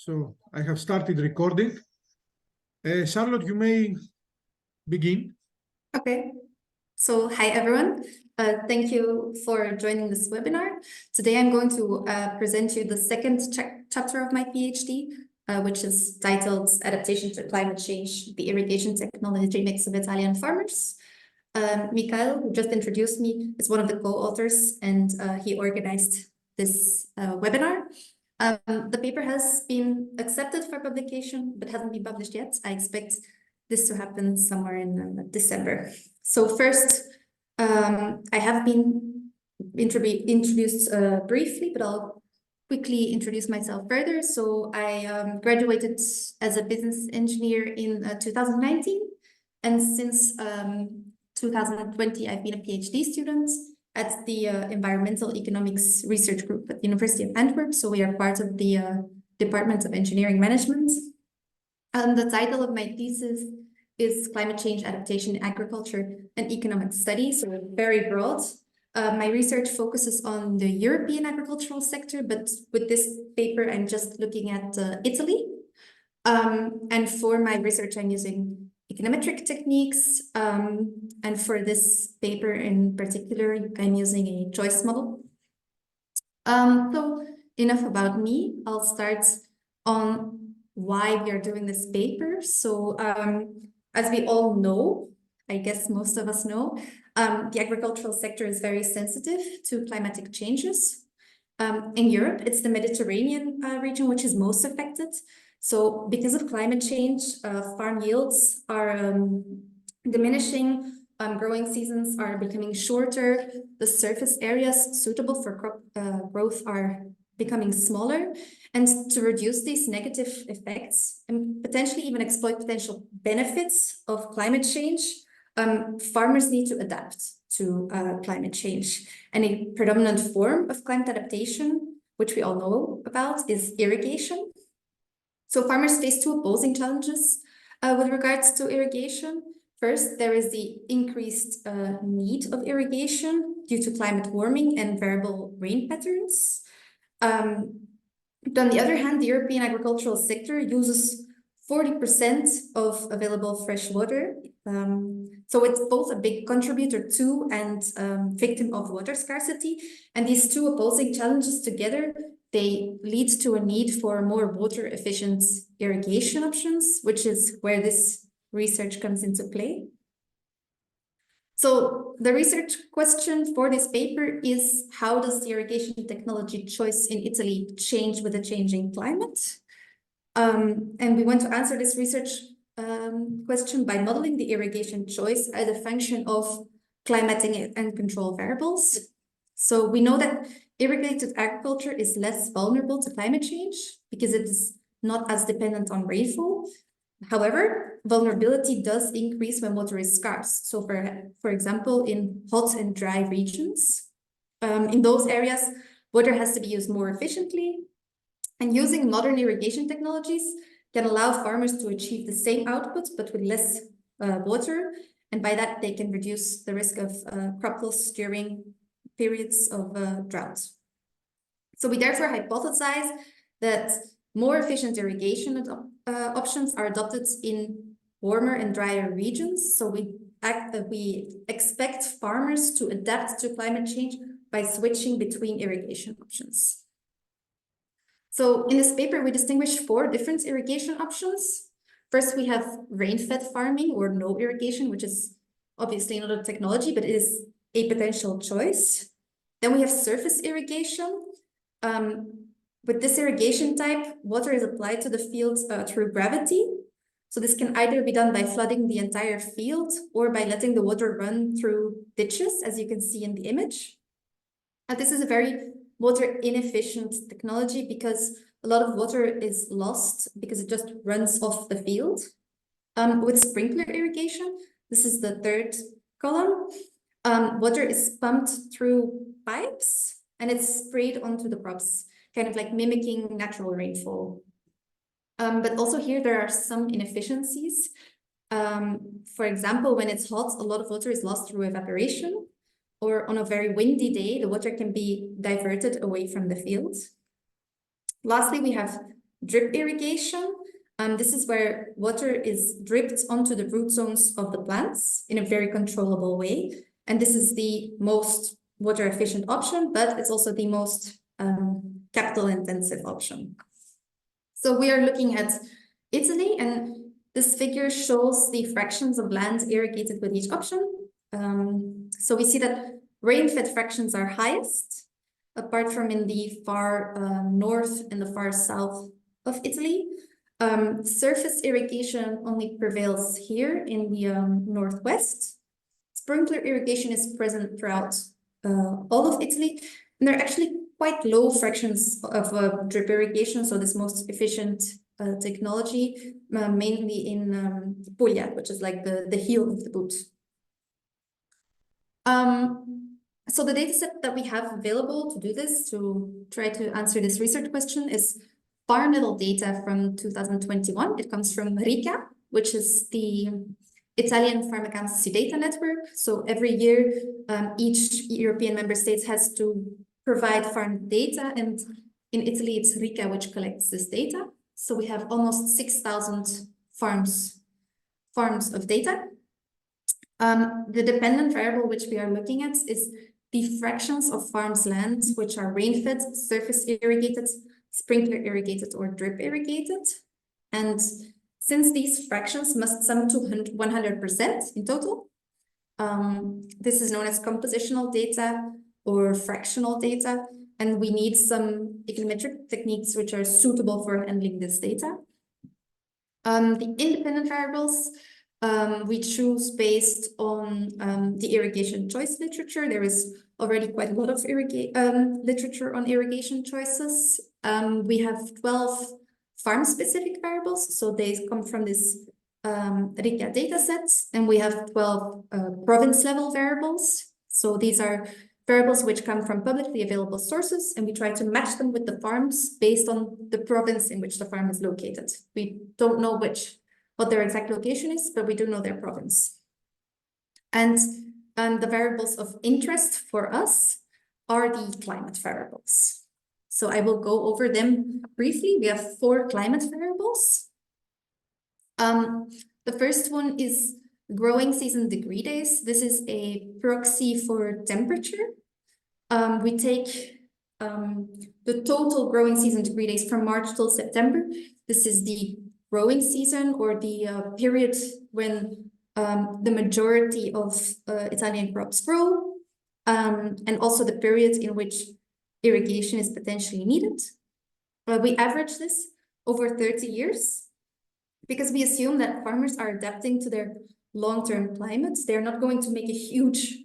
So I have started recording. Charlotte, you may begin. Okay. So hi, everyone. Thank you for joining this webinar. Today, I'm going to present you the second chapter of my PhD, which is titled Adaptation to Climate Change, the Irrigation Technology Mix of Italian Farmers. Mikhail, who just introduced me, is one of the co-authors, and he organized this webinar. The paper has been accepted for publication, but hasn't been published yet. I expect this to happen somewhere in December. So first, I have been introduced briefly, but I'll quickly introduce myself further. So I graduated as a business engineer in 2019, and since 2020, I've been a PhD student at the Environmental Economics Research Group at the University of Antwerp. So we are part of the Department of Engineering Management. The title of my thesis is Climate Change, Adaptation in Agriculture and Economic Studies, so very broad. My research focuses on the European agricultural sector, but with this paper, I'm just looking at Italy. And for my research, I'm using econometric techniques. And for this paper in particular, I'm using a choice model. So enough about me. I'll start on why we are doing this paper. So as we all know, I guess most of us know, the agricultural sector is very sensitive to climatic changes. In Europe, it's the Mediterranean region which is most affected. So because of climate change, farm yields are diminishing, growing seasons are becoming shorter, the surface areas suitable for crop growth are becoming smaller. And to reduce these negative effects and potentially even exploit potential benefits of climate change, farmers need to adapt to climate change. And a predominant form of climate adaptation, which we all know about, is irrigation. So farmers face two opposing challenges with regards to irrigation. First, there is the increased need of irrigation due to climate warming and variable rain patterns. But on the other hand, the European agricultural sector uses 40% of available fresh water. So it's both a big contributor to and victim of water scarcity. And these two opposing challenges together, they lead to a need for more water efficient irrigation options, which is where this research comes into play. So the research question for this paper is, how does the irrigation technology choice in Italy change with the changing climate? And we want to answer this research question by modeling the irrigation choice as a function of climatic and control variables. So we know that irrigated agriculture is less vulnerable to climate change because it is not as dependent on rainfall. However, vulnerability does increase when water is scarce. So for example, in hot and dry regions, in those areas, water has to be used more efficiently. And using modern irrigation technologies can allow farmers to achieve the same output, but with less water. And by that, they can reduce the risk of crop loss during periods of drought. So we therefore hypothesize that more efficient irrigation options are adopted in warmer and drier regions. So we expect farmers to adapt to climate change by switching between irrigation options. So in this paper, we distinguish 4 different irrigation options. First, we have rain-fed farming or no irrigation, which is obviously not a technology, but it is a potential choice. Then we have surface irrigation. With this irrigation type, water is applied to the field through gravity. So this can either be done by flooding the entire field or by letting the water run through ditches, as you can see in the image. And this is a very water inefficient technology because a lot of water is lost because it just runs off the field. With sprinkler irrigation, this is the 3rd column, water is pumped through pipes and it's sprayed onto the crops, kind of like mimicking natural rainfall. But also here, there are some inefficiencies. For example, when it's hot, a lot of water is lost through evaporation, or on a very windy day, the water can be diverted away from the field. Lastly, we have drip irrigation. This is where water is dripped onto the root zones of the plants in a very controllable way. And this is the most water efficient option, but it's also the most capital intensive option. So we are looking at Italy, and this figure shows the fractions of land irrigated with each option. So we see that rain-fed fractions are highest, apart from in the far north and the far south of Italy. Surface irrigation only prevails here in the northwest. Sprinkler irrigation is present throughout all of Italy, and there are actually quite low fractions of drip irrigation, so this most efficient technology, mainly in Puglia, which is like the heel of the boot. So the data set that we have available to do this, to try to answer this research question, is farm level data from 2021. It comes from RICA, which is the Italian farm accountancy data network. So every year, each European member state has to provide farm data, and in Italy, it's RICA which collects this data. So we have almost 6,000 farms of data. The dependent variable which we are looking at is the fractions of farms' lands which are rain-fed, surface irrigated, sprinkler irrigated, or drip irrigated. And since these fractions must sum to 100% in total, this is known as compositional data or fractional data, and we need some econometric techniques which are suitable for handling this data. The independent variables we choose based on the irrigation choice literature. There is already quite a lot of literature on irrigation choices. We have 12 farm-specific variables, so they come from this RICA data sets, and we have 12 province-level variables. So these are variables which come from publicly available sources, and we try to match them with the farms based on the province in which the farm is located. We don't know what their exact location is, but we do know their province. And the variables of interest for us are the climate variables. So I will go over them briefly. We have 4 climate variables. The first one is growing season degree days. This is a proxy for temperature. We take the total growing season degree days from March till September. This is the growing season, or the period when the majority of Italian crops grow, and also the period in which irrigation is potentially needed. We average this over 30 years because we assume that farmers are adapting to their long-term climates. They're not going to make a huge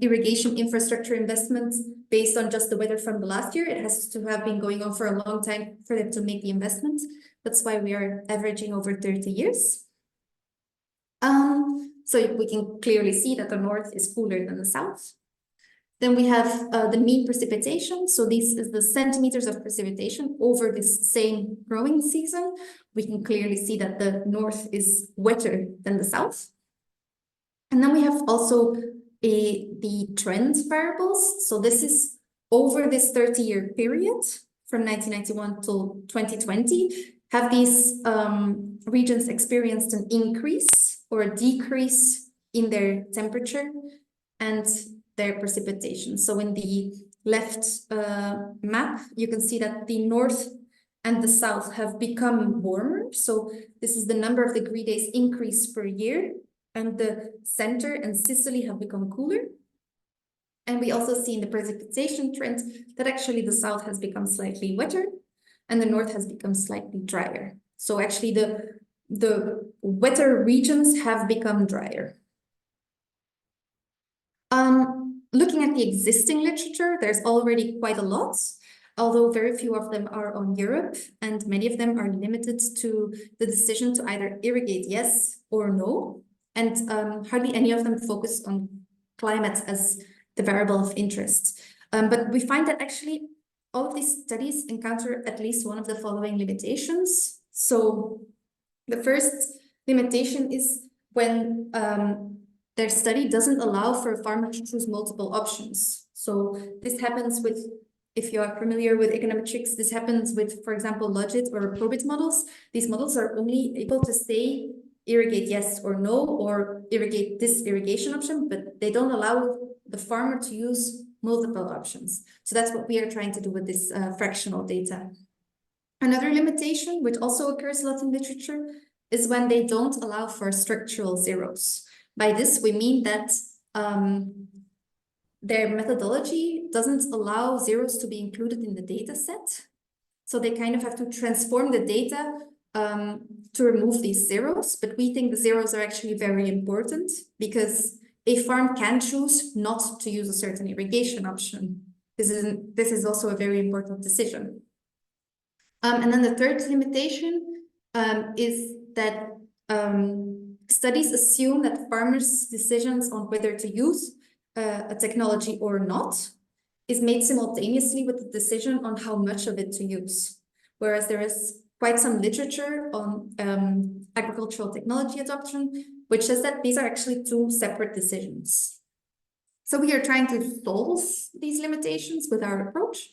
irrigation infrastructure investment based on just the weather from the last year. It has to have been going on for a long time for them to make the investment. That's why we are averaging over 30 years. So we can clearly see that the north is cooler than the south. Then we have the mean precipitation. So this is the centimeters of precipitation over this same growing season. We can clearly see that the north is wetter than the south. And then we have also the trend variables. So this is over this 30-year period from 1991 till 2020. Have these regions experienced an increase or a decrease in their temperature and their precipitation? So in the left map, you can see that the north and the south have become warmer. So this is the number of degree days increase per year, and the center and Sicily have become cooler. And we also see in the precipitation trend that actually the south has become slightly wetter and the north has become slightly drier. So actually the wetter regions have become drier. Looking at the existing literature, there's already quite a lot, although very few of them are on Europe, and many of them are limited to the decision to either irrigate yes or no, and hardly any of them focus on climate as the variable of interest. But we find that actually all of these studies encounter at least one of the following limitations. So the first limitation is when their study doesn't allow for a farmer to choose multiple options. So this happens with if you are familiar with econometrics, this happens with, for example, logit or probit models. These models are only able to say irrigate yes or no, or irrigate this irrigation option, but they don't allow the farmer to use multiple options. So that's what we are trying to do with this fractional data. Another limitation, which also occurs a lot in literature, is when they don't allow for structural zeros. By this, we mean that their methodology doesn't allow zeros to be included in the data set. So they kind of have to transform the data to remove these zeros. But we think the zeros are actually very important because a farm can choose not to use a certain irrigation option. This is also a very important decision. And then the third limitation is that studies assume that farmers' decisions on whether to use a technology or not is made simultaneously with the decision on how much of it to use. Whereas there is quite some literature on agricultural technology adoption, which says that these are actually two separate decisions. So we are trying to solve these limitations with our approach,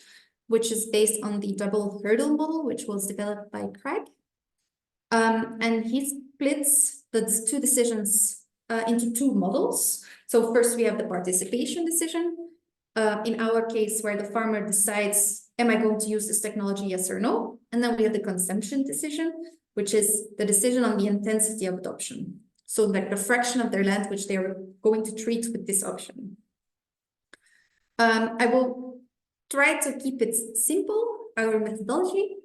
which is based on the double hurdle model, which was developed by Craig. And he splits the two decisions into two models. So first we have the participation decision. In our case, where the farmer decides, am I going to use this technology, yes or no? And then we have the consumption decision, which is the decision on the intensity of adoption. So like the fraction of their land which they are going to treat with this option. I will try to keep it simple, our methodology.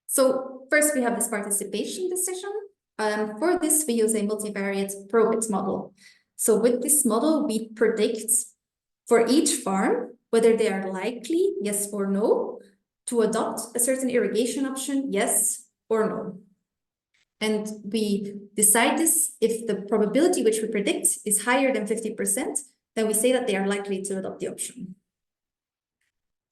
So first we have this participation decision. For this, we use a multivariate probit model. So with this model, we predict for each farm whether they are likely, yes or no, to adopt a certain irrigation option, yes or no. And we decide this if the probability which we predict is higher than 50%, then we say that they are likely to adopt the option.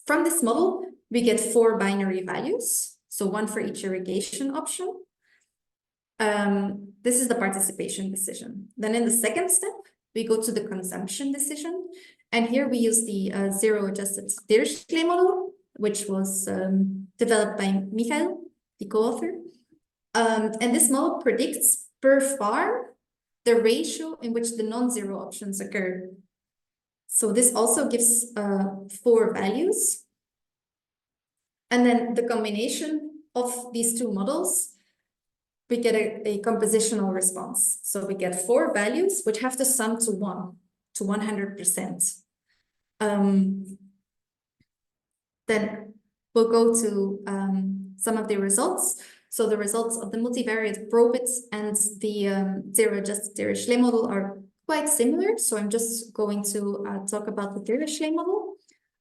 From this model, we get 4 binary values, so 1 for each irrigation option. This is the participation decision. Then in the second step, we go to the consumption decision. And here we use the zero-adjusted Dirichlet model, which was developed by Michael, the co-author. And this model predicts per farm the ratio in which the non-zero options occur. So this also gives 4 values. And then the combination of these two models, we get a compositional response. So we get 4 values which have to sum to 100%. Then we'll go to some of the results. So the results of the multivariate probit and the zero-adjusted Dirichlet model are quite similar. So I'm just going to talk about the Dirichlet model.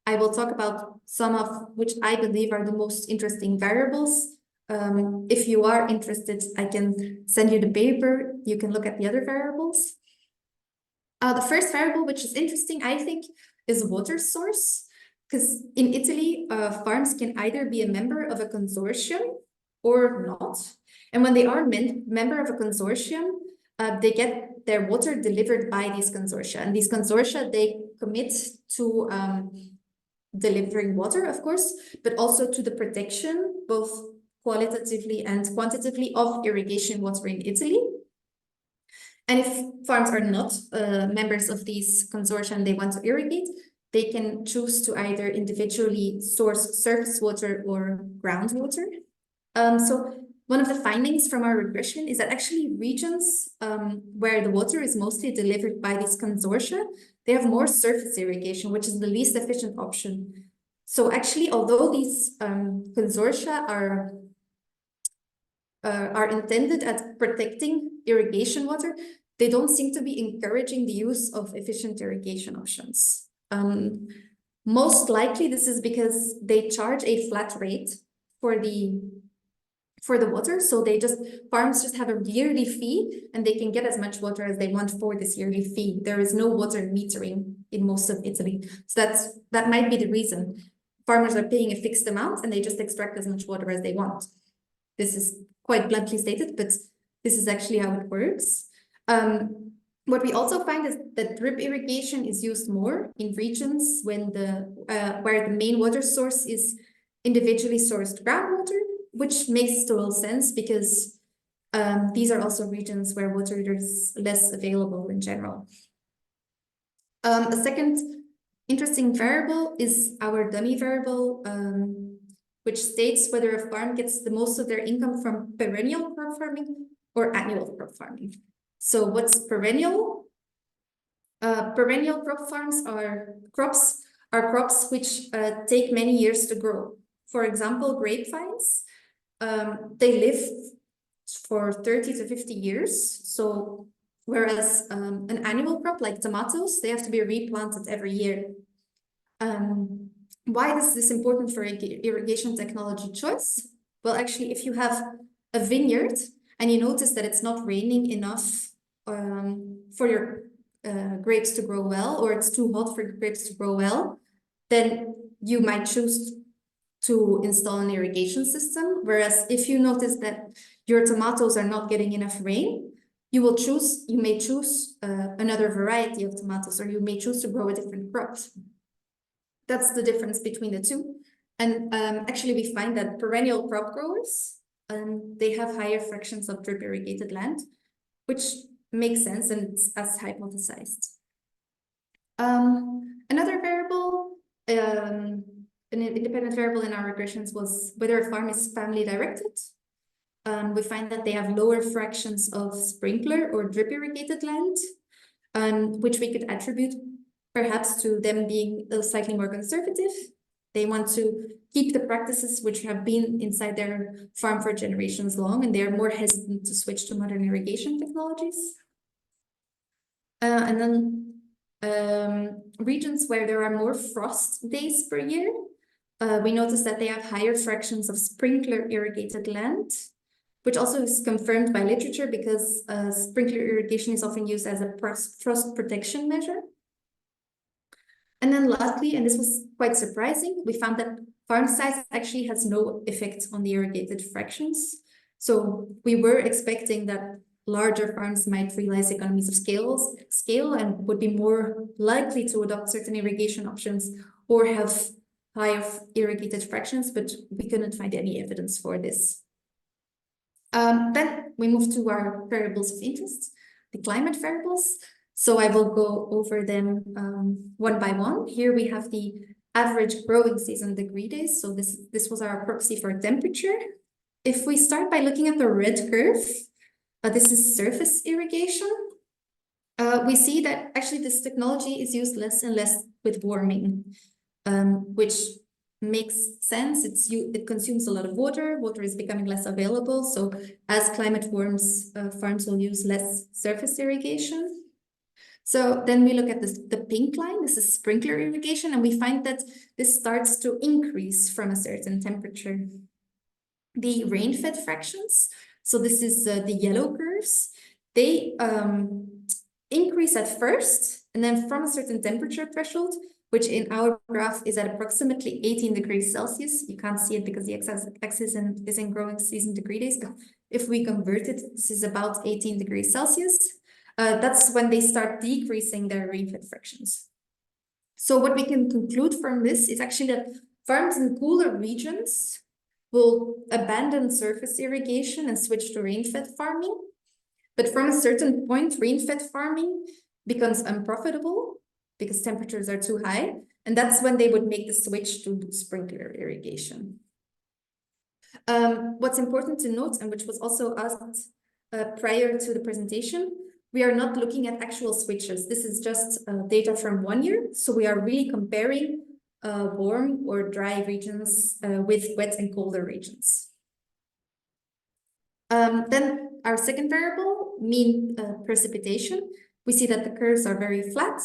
I will talk about some of which I believe are the most interesting variables. If you are interested, I can send you the paper. You can look at the other variables. The first variable, which is interesting, I think, is water source. Because in Italy, farms can either be a member of a consortium or not. And when they are member of a consortium, they get their water delivered by these consortia. And these consortia, they commit to delivering water, of course, but also to the protection, both qualitatively and quantitatively, of irrigation water in Italy. And if farms are not members of these consortia and they want to irrigate, they can choose to either individually source surface water or groundwater. So one of the findings from our regression is that actually regions where the water is mostly delivered by these consortia, they have more surface irrigation, which is the least efficient option. So actually, although these consortia are intended at protecting irrigation water, they don't seem to be encouraging the use of efficient irrigation options. Most likely, this is because they charge a flat rate for the water. So farms just have a yearly fee and they can get as much water as they want for this yearly fee. There is no water metering in most of Italy. So that might be the reason. Farmers are paying a fixed amount and they just extract as much water as they want. This is quite bluntly stated, but this is actually how it works. What we also find is that drip irrigation is used more in regions when where the main water source is individually sourced groundwater, which makes total sense because these are also regions where water is less available in general. A second interesting variable is our dummy variable, which states whether a farm gets the most of their income from perennial crop farming or annual crop farming. So what's perennial? Perennial crop farms are crops which take many years to grow. For example, grapevines, they live for 30 to 50 years. So whereas an annual crop like tomatoes, they have to be replanted every year. Why is this important for irrigation technology choice? Well, actually, if you have a vineyard and you notice that it's not raining enough for your grapes to grow well, or it's too hot for grapes to grow well, then you might choose to install an irrigation system. Whereas if you notice that your tomatoes are not getting enough rain, you may choose another variety of tomatoes, or you may choose to grow a different crop. That's the difference between the two. And actually, we find that perennial crop growers, they have higher fractions of drip irrigated land, which makes sense, and it's as hypothesized. Another variable, an independent variable in our regressions, was whether a farm is family directed. We find that they have lower fractions of sprinkler or drip irrigated land, which we could attribute perhaps to them being slightly more conservative. They want to keep the practices which have been inside their farm for generations long, and they are more hesitant to switch to modern irrigation technologies. And then regions where there are more frost days per year, we notice that they have higher fractions of sprinkler irrigated land, which also is confirmed by literature because sprinkler irrigation is often used as a frost protection measure. And then lastly, and this was quite surprising, we found that farm size actually has no effect on the irrigated fractions. So we were expecting that larger farms might realize economies of scale and would be more likely to adopt certain irrigation options or have higher irrigated fractions, but we couldn't find any evidence for this. Then we move to our variables of interest, the climate variables. So I will go over them one by one. Here we have the average growing season degree days. So this was our proxy for temperature. If we start by looking at the red curve, this is surface irrigation. We see that actually this technology is used less and less with warming, which makes sense. It consumes a lot of water. Water is becoming less available. So as climate warms, farms will use less surface irrigation. So then we look at the pink line. This is sprinkler irrigation, and we find that this starts to increase from a certain temperature. The rain-fed fractions, so this is the yellow curves, they increase at first, and then from a certain temperature threshold, which in our graph is at approximately 18 degrees Celsius. You can't see it because the x-axis is in growing season degree days, but if we convert it, this is about 18 degrees Celsius. That's when they start decreasing their rain-fed fractions. So what we can conclude from this is actually that farms in cooler regions will abandon surface irrigation and switch to rain-fed farming. But from a certain point, rain-fed farming becomes unprofitable because temperatures are too high. And that's when they would make the switch to sprinkler irrigation. What's important to note, and which was also asked prior to the presentation, we are not looking at actual switches. This is just data from 1 year. So we are really comparing warm or dry regions with wet and colder regions. Then our second variable, mean precipitation. We see that the curves are very flat.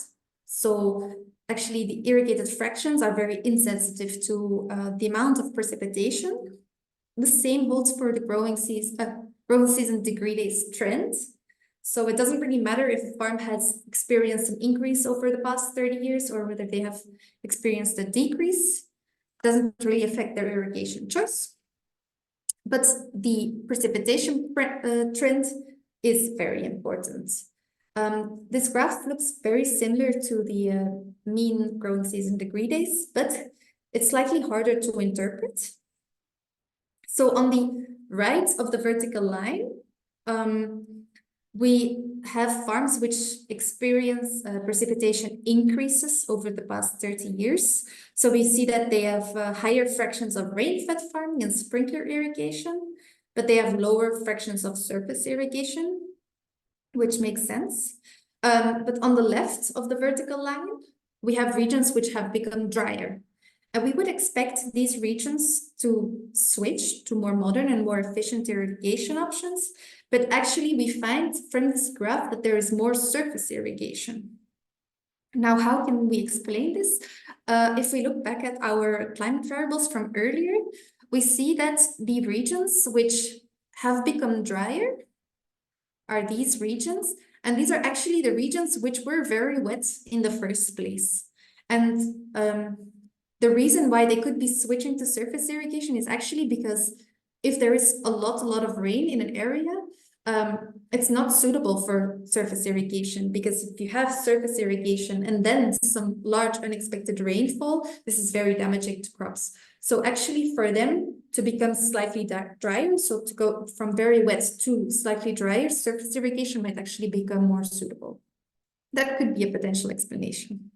So actually the irrigated fractions are very insensitive to the amount of precipitation. The same holds for the growing season degree days trend. So it doesn't really matter if a farm has experienced an increase over the past 30 years or whether they have experienced a decrease. It doesn't really affect their irrigation choice. But the precipitation trend is very important. This graph looks very similar to the mean growing season degree days, but it's slightly harder to interpret. So on the right of the vertical line, we have farms which experience precipitation increases over the past 30 years. So we see that they have higher fractions of rain-fed farming and sprinkler irrigation, but they have lower fractions of surface irrigation, which makes sense. But on the left of the vertical line, we have regions which have become drier. And we would expect these regions to switch to more modern and more efficient irrigation options. But actually, we find from this graph that there is more surface irrigation. Now, how can we explain this? If we look back at our climate variables from earlier, we see that the regions which have become drier are these regions. And these are actually the regions which were very wet in the first place. And the reason why they could be switching to surface irrigation is actually because if there is a lot of rain in an area, it's not suitable for surface irrigation, because if you have surface irrigation and then some large unexpected rainfall, this is very damaging to crops. So actually for them to become slightly drier, so to go from very wet to slightly drier, surface irrigation might actually become more suitable. That could be a potential explanation.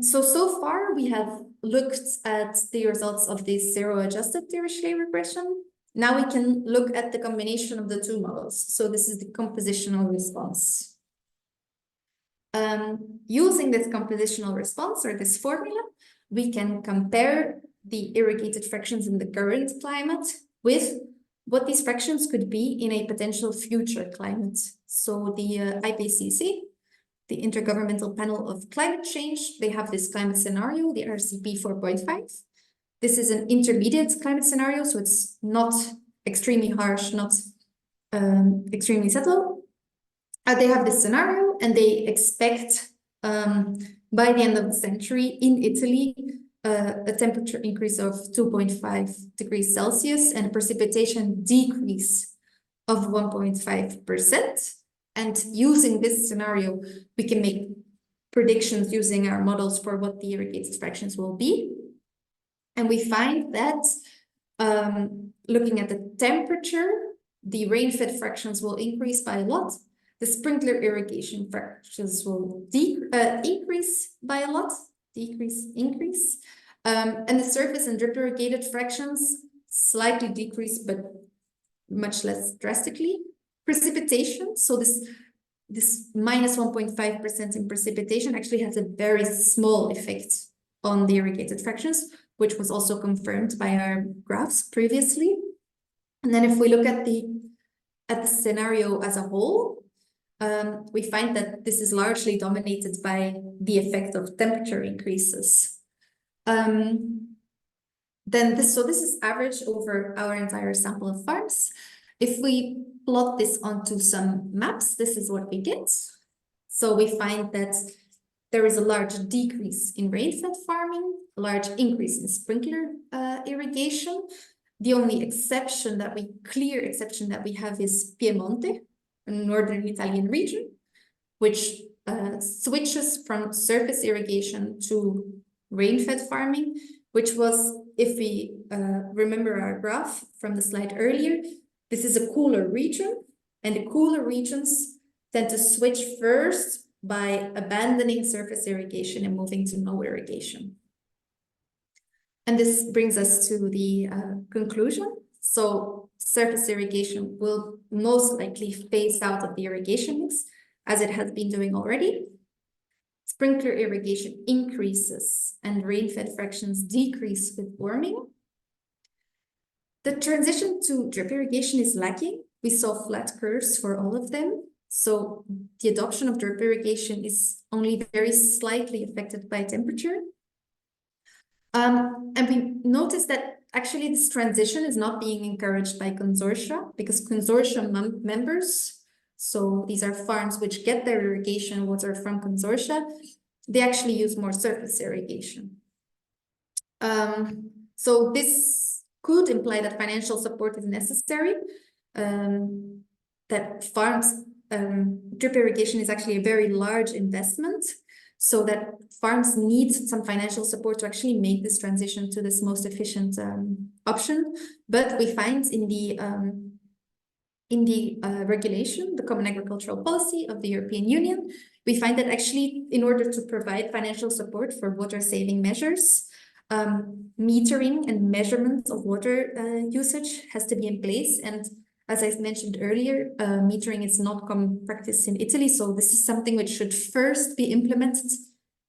So far we have looked at the results of the zero-adjusted Dirichlet regression. Now we can look at the combination of the two models. So this is the compositional response. Using this compositional response, or this formula, we can compare the irrigated fractions in the current climate with what these fractions could be in a potential future climate. So the IPCC, the Intergovernmental Panel of Climate Change, they have this climate scenario, the RCP 4.5. This is an intermediate climate scenario, so it's not extremely harsh, not extremely subtle. They have this scenario, and they expect by the end of the century in Italy a temperature increase of 2.5 degrees Celsius and a precipitation decrease of 1.5%. And using this scenario, we can make predictions using our models for what the irrigated fractions will be. And we find that looking at the temperature, the rain-fed fractions will increase by a lot. The sprinkler irrigation fractions will increase by a lot, increase. And the surface and drip irrigated fractions slightly decrease, but much less drastically. Precipitation, so this minus 1.5% in precipitation actually has a very small effect on the irrigated fractions, which was also confirmed by our graphs previously. And then if we look at the scenario as a whole, we find that this is largely dominated by the effect of temperature increases. This is average over our entire sample of farms. If we plot this onto some maps, this is what we get. So we find that there is a large decrease in rain-fed farming, a large increase in sprinkler irrigation. The only clear exception that we have is Piemonte, a northern Italian region, which switches from surface irrigation to rain-fed farming, which was, if we remember our graph from the slide earlier, this is a cooler region, and the cooler regions tend to switch first by abandoning surface irrigation and moving to no irrigation. And this brings us to the conclusion. So surface irrigation will most likely phase out of the irrigation mix, as it has been doing already. Sprinkler irrigation increases and rain-fed fractions decrease with warming. The transition to drip irrigation is lacking. We saw flat curves for all of them. So the adoption of drip irrigation is only very slightly affected by temperature. And we noticed that actually this transition is not being encouraged by consortia, because consortia members, so these are farms which get their irrigation water from consortia, they actually use more surface irrigation. So this could imply that financial support is necessary, that farms drip irrigation is actually a very large investment, so that farms need some financial support to actually make this transition to this most efficient option. But we find in the regulation, the Common Agricultural Policy of the European Union, we find that actually in order to provide financial support for water saving measures, metering and measurement of water usage has to be in place. And as I mentioned earlier, metering is not common practice in Italy. So this is something which should first be implemented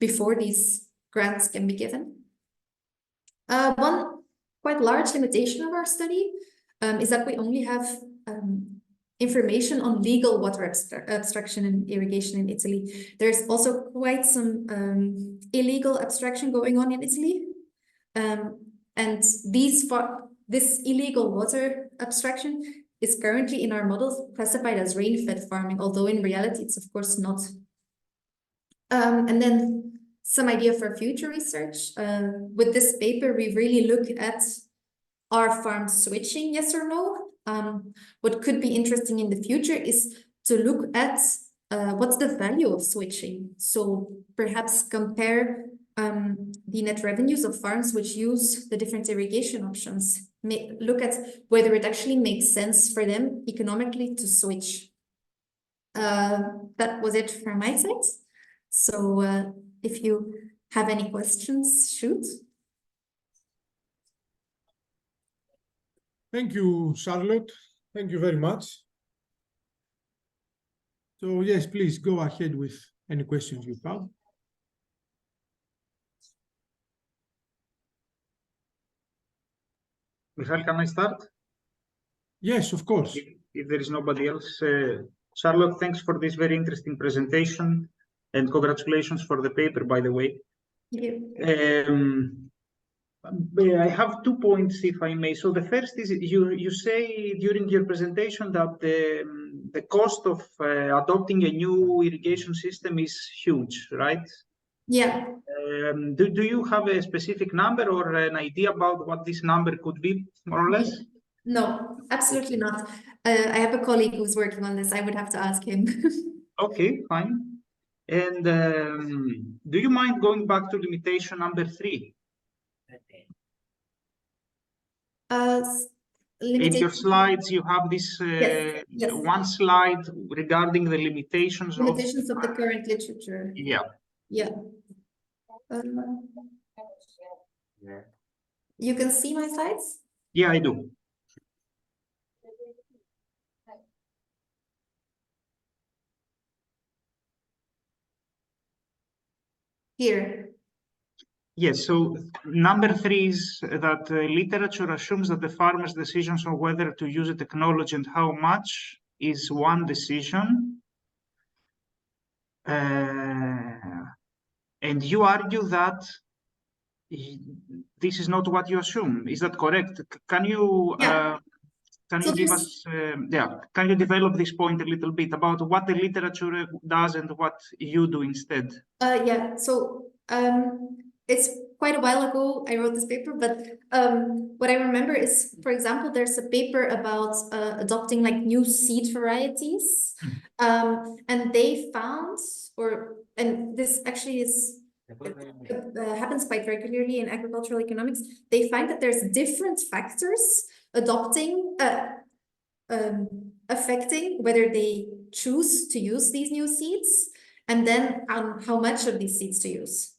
before these grants can be given. One quite large limitation of our study is that we only have information on legal water abstraction and irrigation in Italy. There's also quite some illegal abstraction going on in Italy. And this illegal water abstraction is currently in our models classified as rain-fed farming, although in reality it's of course not. And then some idea for future research. With this paper, we really look at, are farms switching, yes or no? What could be interesting in the future is to look at what's the value of switching. So perhaps compare the net revenues of farms which use the different irrigation options. Look at whether it actually makes sense for them economically to switch. That was it from my side. So if you have any questions, shoot. Thank you, Charlotte. Thank you very much. So yes, please go ahead with any questions you have. Michael, can I start? Yes, of course. If there is nobody else. Charlotte, thanks for this very interesting presentation, and congratulations for the paper, by the way. Thank you. I have 2 points, if I may. So the first is you say during your presentation that the cost of adopting a new irrigation system is huge, right? Yeah. Do you have a specific number or an idea about what this number could be, more or less? No, absolutely not. I have a colleague who's working on this. I would have to ask him. Okay, fine. And do you mind going back to limitation number 3? In your slides, you have this yes. one slide regarding the limitations of the current literature. Yeah. Yeah. You can see my slides? Yeah, I do. Here. Yes, so number 3 is that literature assumes that the farmer's decisions on whether to use a technology and how much is one decision. And you argue that this is not what you assume. Is that correct? Can you give us, can you develop this point a little bit about what the literature does and what you do instead? Yeah, so it's quite a while ago I wrote this paper, but what I remember is, for example, there's a paper about adopting like new seed varieties, and they found, and this actually is happens quite regularly in agricultural economics. They find that there's different factors affecting whether they choose to use these new seeds, and then how much of these seeds to use.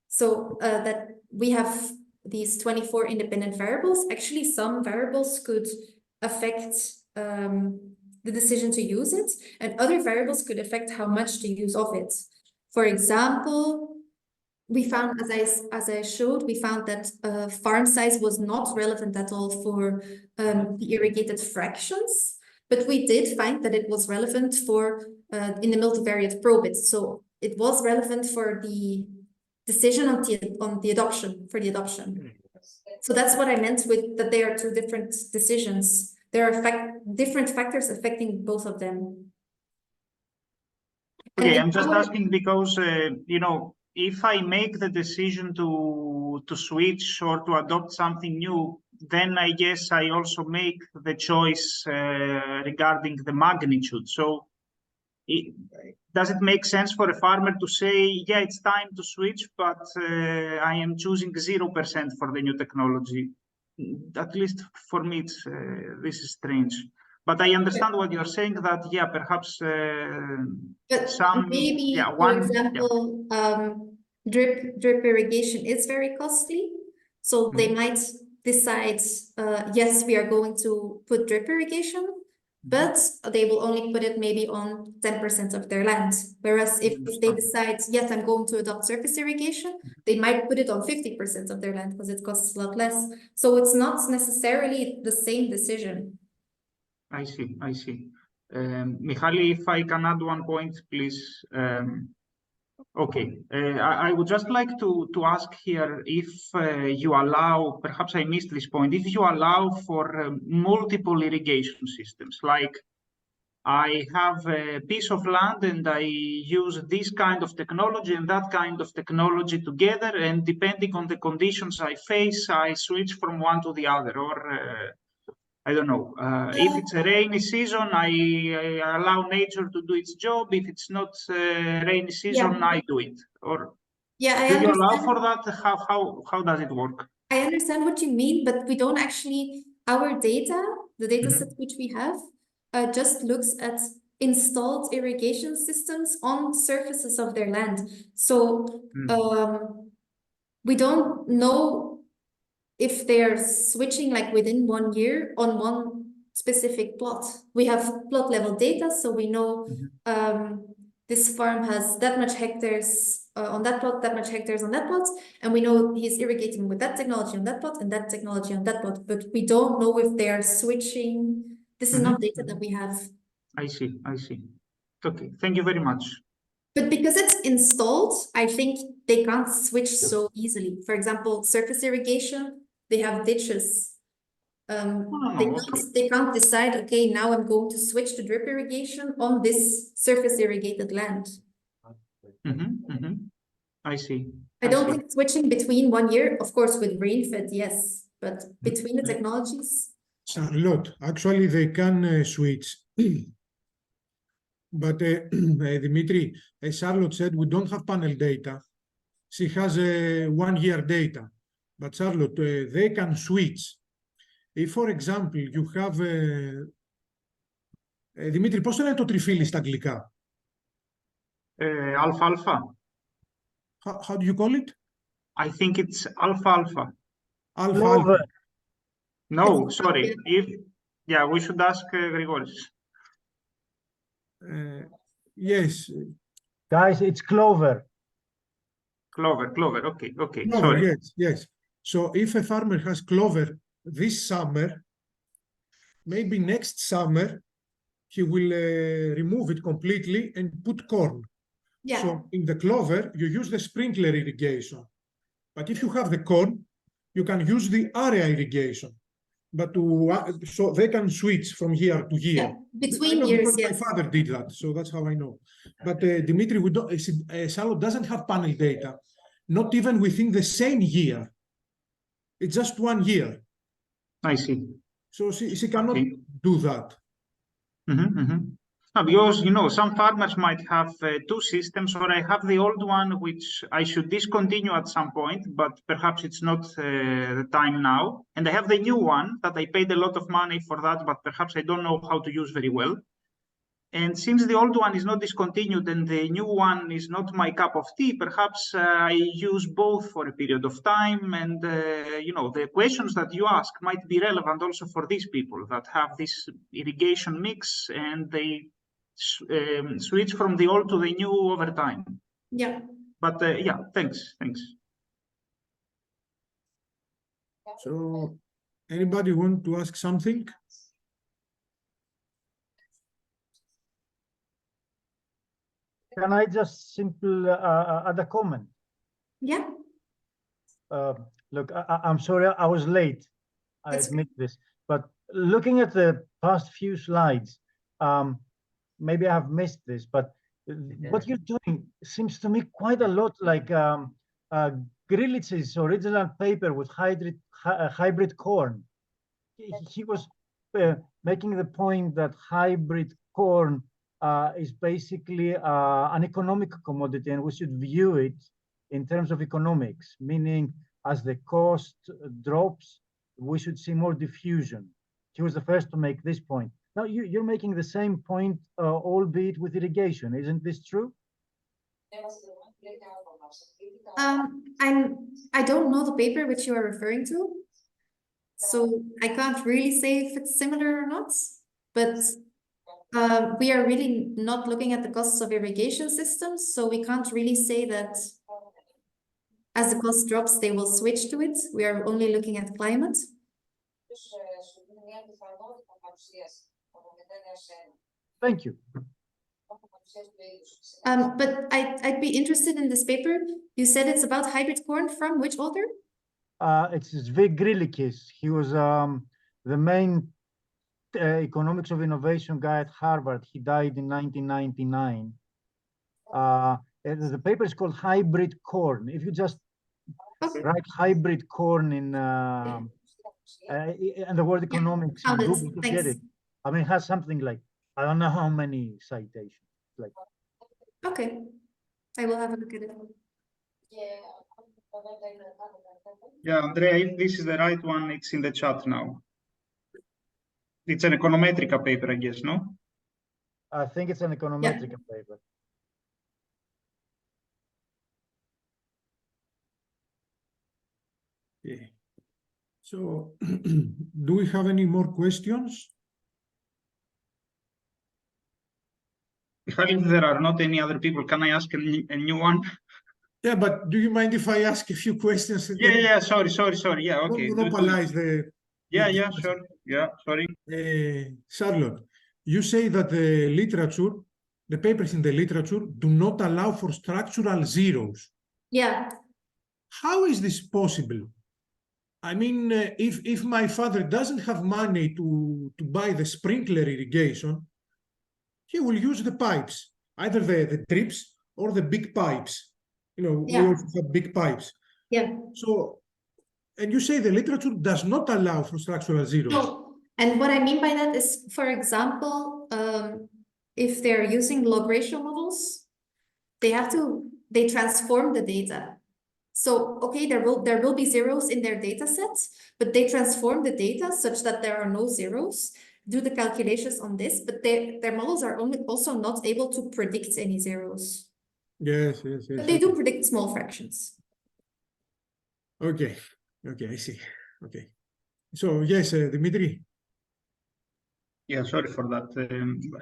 So that we have these 24 independent variables. Actually, some variables could affect the decision to use it, and other variables could affect how much to use of it. For example, we found, as I showed, we found that farm size was not relevant at all for the irrigated fractions, but we did find that it was relevant for in the multivariate probit. So it was relevant for the decision on the adoption, for the adoption. So that's what I meant with that they are two different decisions. There are different factors affecting both of them. Okay, I'm just asking because, you know, if I make the decision to switch or to adopt something new, then I guess I also make the choice regarding the magnitude. So does it make sense for a farmer to say, yeah, it's time to switch, but I am choosing 0% for the new technology? At least for me, this is strange. But I understand what you're saying, that, yeah, perhaps But some, maybe, yeah, for one, example, drip irrigation is very costly. So they might decide, yes, we are going to put drip irrigation, but they will only put it maybe on 10% of their land. Whereas if they decide, yes, I'm going to adopt surface irrigation, they might put it on 50% of their land because it costs a lot less. So it's not necessarily the same decision. I see, I see. Mihaly, if I can add one point, please. Okay, I would just like to ask here if you allow, perhaps I missed this point, if you allow for multiple irrigation systems, like I have a piece of land and I use this kind of technology and that kind of technology together, and depending on the conditions I face, I switch from one to the other, or I don't know. If it's a rainy season, I allow nature to do its job. If it's not rainy season, I do it. Or yeah, I do you allow understand. for that? How does it work? I understand what you mean, but we don't actually, our data, the data set which we have, just looks at installed irrigation systems on surfaces of their land. So we don't know if they're switching like within 1 year on one specific plot. We have plot level data, so we know this farm has that much hectares on that plot, that much hectares on that plot, and we know he's irrigating with that technology on that plot and that technology on that plot, but we don't know if they are switching. This is not data that we have. I see, I see. Okay, thank you very much. But because it's installed, I think they can't switch so easily. For example, surface irrigation, they have ditches. They can't decide, okay, now I'm going to switch to drip irrigation on this surface irrigated land. I see. I don't think switching between 1 year, of course, with rain-fed, yes, but between the technologies. Charlotte, actually they can switch. But Dimitri, as Charlotte said, we don't have panel data. She has 1 year data. But Charlotte, they can switch. If, for example, you have... Δημήτρη, πώς το λένε το τριφύλι στα αγγλικά? Alfalfa. How do you call it? I think it's alfalfa. Alfalfa. No, sorry. Yeah, we should ask Grigoris. Yes. Guys, it's clover. Clover, okay, No, sorry. Yes. So if a farmer has clover this summer, maybe next summer, he will remove it completely and put corn. Yeah. So in the clover, you use the sprinkler irrigation. But if you have the corn, you can use the area irrigation. But so they can switch from year to year. Yeah. Between years, yes. My father did that, so that's how I know. But Dimitri, Charlotte doesn't have panel data, not even within the same year. It's just 1 year. I see. So she cannot do that. No, because, you know, some farmers might have 2 systems, or I have the old one, which I should discontinue at some point, but perhaps it's not the time now. And I have the new one that I paid a lot of money for that, but perhaps I don't know how to use very well. And since the old one is not discontinued and the new one is not my cup of tea, perhaps I use both for a period of time. And, you know, the questions that you ask might be relevant also for these people that have this irrigation mix and they switch from the old to the new over time. Yeah. But yeah, thanks. So anybody want to ask something? Can I just simply add a comment? Yeah. Look, I'm sorry I was late. I admit this. But looking at the past few slides, maybe I have missed this, but what you're doing seems to me quite a lot like Grilich's original paper with hybrid corn. He was making the point that hybrid corn is basically an economic commodity, and we should view it in terms of economics, meaning as the cost drops, we should see more diffusion. He was the first to make this point. Now you're making the same point, albeit with irrigation. Isn't this true? I don't know the paper which you are referring to, so I can't really say if it's similar or not, but we are really not looking at the costs of irrigation systems, so we can't really say that as the cost drops, they will switch to it. We are only looking at climate. Thank you. But I'd be interested in this paper. You said it's about hybrid corn from which author? It's Zvig Grilikis. He was the main economics of innovation guy at Harvard. He died in 1999. The paper is called Hybrid Corn. If you just write hybrid corn in and the word economics in Google, you get it. I mean, it has something like, I don't know how many citations. Like, okay, I will have a look at it. Yeah, Andrea, if this is the right one, it's in the chat now. It's an econometric paper, I guess, no? I think it's an econometric paper. Okay. So, do we have any more questions? If there are not any other people, can I ask a new one? Yeah, but do you mind if I ask a few questions? Yeah, sorry. Yeah, okay. Don't monopolize the... Yeah, sure. Yeah, sorry. Charlotte, you say that the literature, the papers in the literature do not allow for structural zeros. Yeah. How is this possible? I mean, if my father doesn't have money to buy the sprinkler irrigation, he will use the pipes, either the drips or the big pipes. You know, we also have big pipes. Yeah. So, and you say the literature does not allow for structural zeros. No. And what I mean by that is, for example, if they're using log ratio models, they transform the data. So, okay, there will be zeros in their data sets, but they transform the data such that there are no zeros, do the calculations on this, but their models are also not able to predict any zeros. Yes. But they do predict small fractions. Okay, I see. Okay. So, yes, Dimitri. Yeah, sorry for that.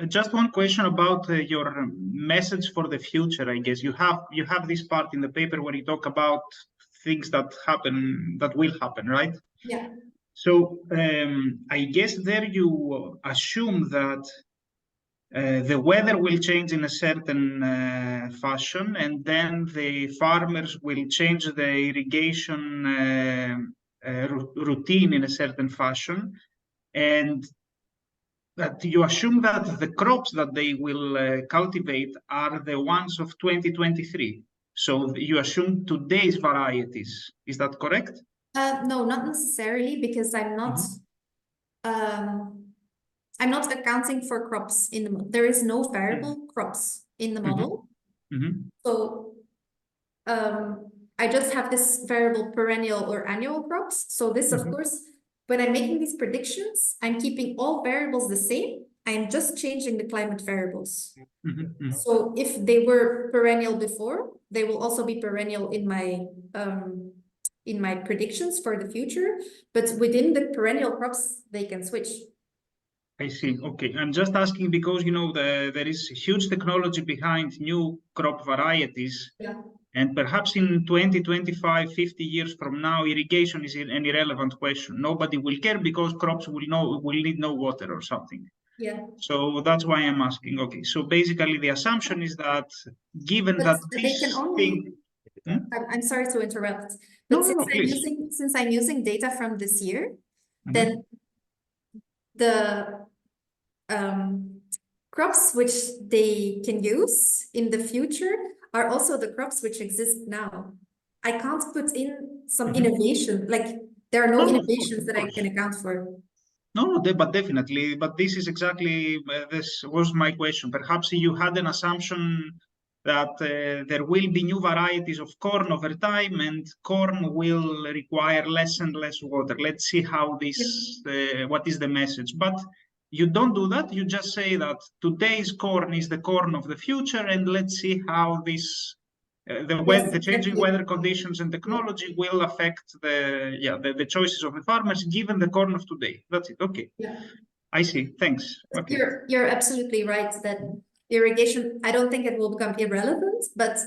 Just one question about your message for the future. I guess you have this part in the paper where you talk about things that will happen, right? Yeah. So I guess there you assume that the weather will change in a certain fashion, and then the farmers will change the irrigation routine in a certain fashion, and that you assume that the crops that they will cultivate are the ones of 2023. So you assume today's varieties. Is that correct? No, not necessarily, because I'm not accounting for crops in the model. There is no variable crops in the model. So I just have this variable perennial or annual crops. So this, of course, when I'm making these predictions, I'm keeping all variables the same. I'm just changing the climate variables. So if they were perennial before, they will also be perennial in my predictions for the future. But within the perennial crops, they can switch. I see. Okay, I'm just asking because, you know, there is huge technology behind new crop varieties. Yeah. And perhaps in 20, 25, 50 years from now, irrigation is an irrelevant question. Nobody will care because crops will need no water or something. Yeah. So that's why I'm asking. Okay, so basically the assumption is that given that they can only... I'm sorry to interrupt, but since I'm using data from this year, then the crops which they can use in the future are also the crops which exist now. I can't put in some innovation, like there are no innovations that I can account for. No, but definitely. But this is exactly this was my question. Perhaps you had an assumption that there will be new varieties of corn over time, and corn will require less and less water. Let's see how this. What is the message? But you don't do that. You just say that today's corn is the corn of the future, and let's see how this. The changing weather conditions and technology will affect the choices of the farmers given the corn of today. That's it. Okay. Yeah. I see. Thanks. Okay. You're absolutely right that irrigation, I don't think it will become irrelevant, but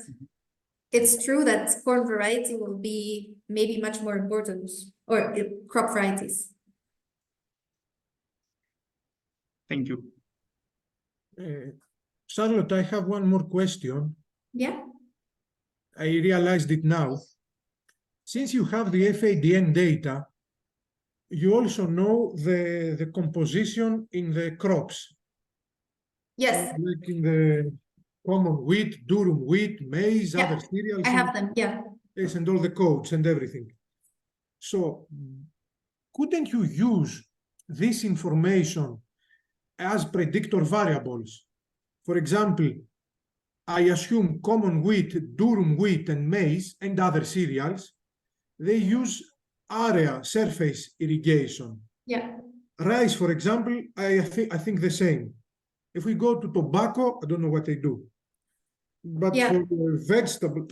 it's true that corn variety will be maybe much more important, or crop varieties. Thank you. Charlotte, I have one more question. Yeah. I realized it now. Since you have the FADN data, you also know the composition in the crops. Yes. Like in the common wheat, durum wheat, maize, other cereals. I have them, yeah. Yes, and all the codes and everything. So couldn't you use this information as predictor variables? For example, I assume common wheat, durum wheat, and maize, and other cereals, they use area surface irrigation. Yeah. Rice, for example, I think the same. If we go to tobacco, I don't know what they do. But for vegetable,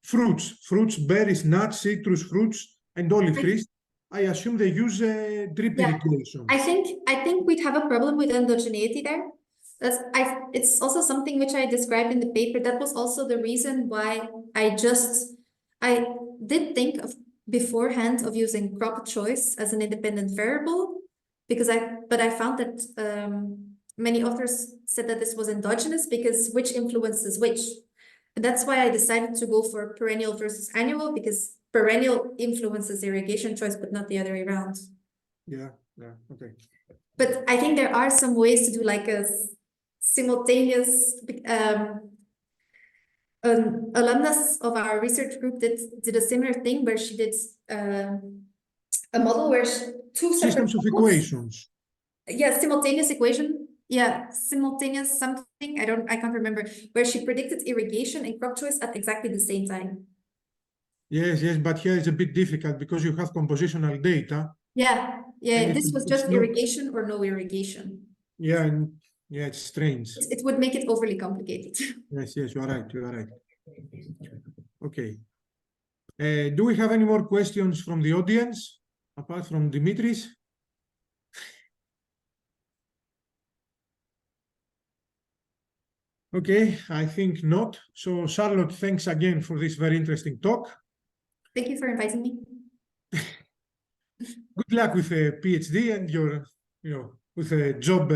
fruits, berries, nuts, citrus fruits, and olive trees, I assume they use drip irrigation. I think we'd have a problem with endogeneity there. It's also something which I described in the paper. That was also the reason why I did think of beforehand of using crop choice as an independent variable, because I found that many authors said that this was endogenous because which influences which. And that's why I decided to go for perennial versus annual, because perennial influences irrigation choice, but not the other way around. Yeah, okay. But I think there are some ways to do like a simultaneous. An alumnus of our research group did a similar thing where she did a model where two separate systems of models, equations. Yeah, simultaneous equation. Yeah, simultaneous something. I can't remember, where she predicted irrigation and crop choice at exactly the same time. Yes, but here it's a bit difficult because you have compositional data. Yeah, this was just irrigation or no irrigation. Yeah, it's strange. It would make it overly complicated. Yes, you are right. Okay. Do we have any more questions from the audience, apart from Dimitris? Okay, I think not. So Charlotte, thanks again for this very interesting talk. Thank you for inviting me. Good luck with a PhD and your, with a job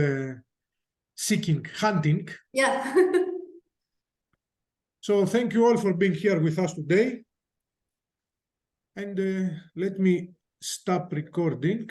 seeking, hunting. Yeah. So thank you all for being here with us today. And let me stop recording.